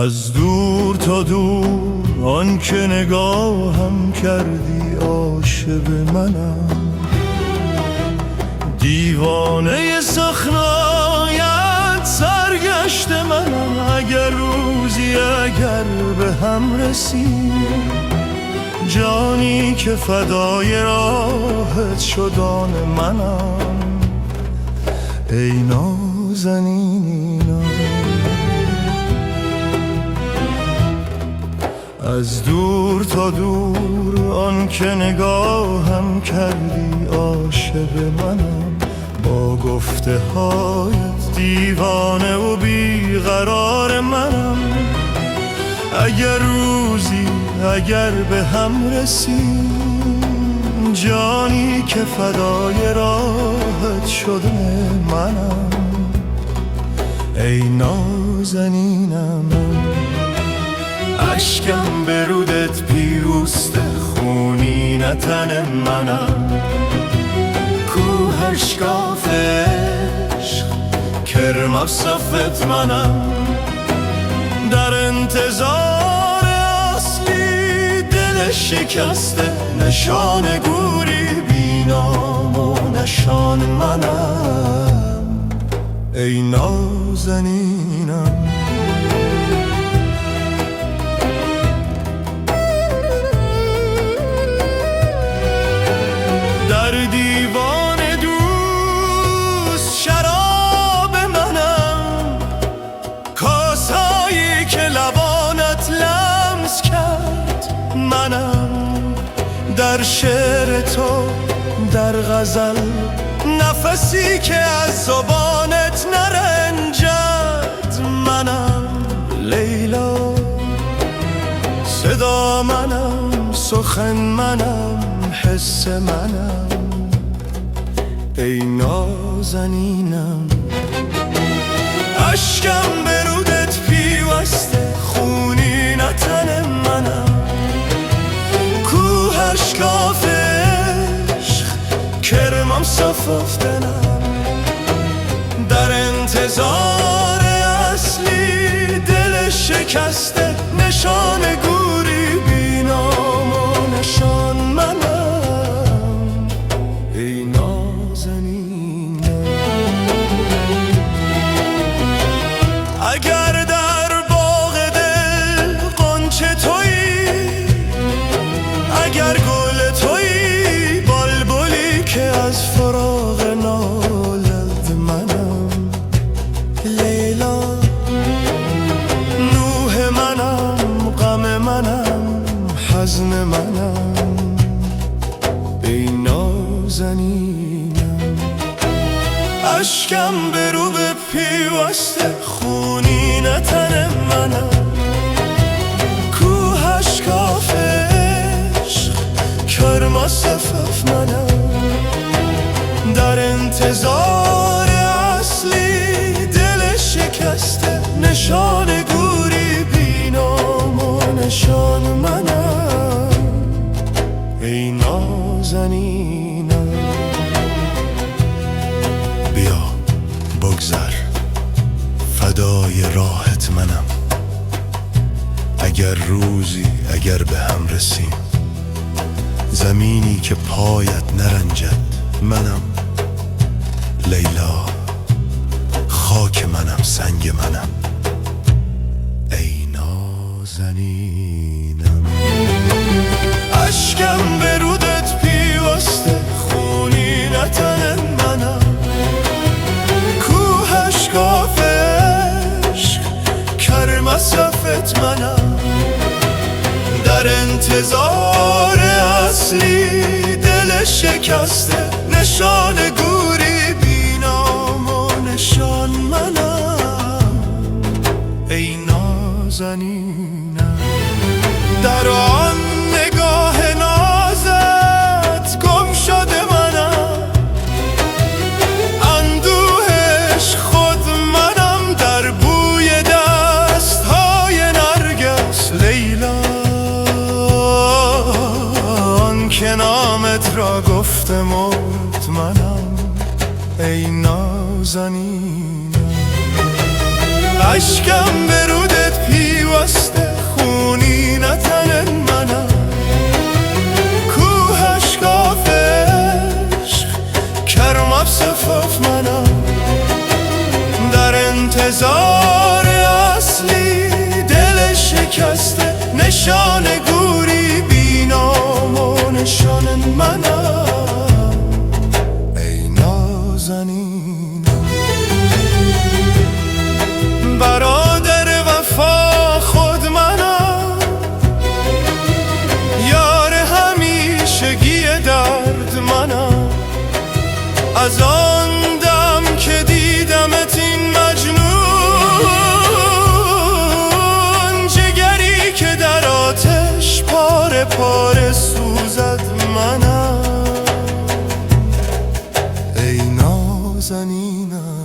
از دور تا دور آن که نگاهم کردی عاشق منم، دیوانه سخنایت سرگشت منم. اگر روزی اگر به هم رسید، جانی که فدای راحت شد آن منم. ای نازنینم، از دور تا دور آن که نگاهم کردی عاشق منم. با گفته هایت دیوانه و بیقرار منم. اگر روزی اگر به هم رسید، جانی که فدای راحت شده منم. ای نازنینم، اشکم به رودت پیوسته، خونین تن منم. کوه اشکاف عشق کرم صفت منم. در انتظار اصلی دل شکسته، نشان گوری بینام و نشان منم. ای نازنینم، در دیوان دوست شراب منم. کاسایی که لبانت لمس کرد منم. در شعر تو در غزل نفسی که از زبانت نرنجد منم. لیلا صدا منم، سخن منم، حس منم. ای نازنینم، اشکم به رودت پیوسته، خونین تن منم. کوه اشکاف عشق کرمم صفاف دنم. در انتظار اصلی دل شکسته، نشان گوری بینام و نشان منم. ای نازنینم، اگر در باغ دل غنچه تویی، اگر گل تویی، بلبلی که از فراق نالد منم. لیلا نوح منم، غم منم، حزن منم. ای نازنینم، اشکم به رو به پیوسته، خونین تن منم. کوه اشکاف عشق کرم صفاف منم. در انتظار اصلی دل شکسته، نشان گوری بینام و نشان منم. ای نازنینم، بیا بگذر فدای راحت منم. اگر روزی اگر به هم رسیم، زمینی که پایت نرنجد منم. لیلا خاک منم، سنگ منم. ای نازنینم، اشکم به رودت پیوسته، خونین تن منم. کوه اشکاف عشق کرم صفت منم. در انتظار اصلی دل شکسته، نشان گوری بینام و نشان منم. ای نازنینم، در آن نگاه نازت گم شده منم. اندوهش خود منم، در بوی دستهای نرگس. لیلا آن که نامت را گفته مطمئنم. ای نازنینم، اشکم به رودت پیوسته خونی نتن منم کوهش گافش کرم اب صفاف منم در انتظار اصلی دل شکسته نشان گوری بینام و نشان منم ای نازنینم برادر وفا خود منم یار همیشگی درد منم از آن دم که دیدمت این مجنون جگری که در آتش پاره پاره سوزد منم ای نازنینم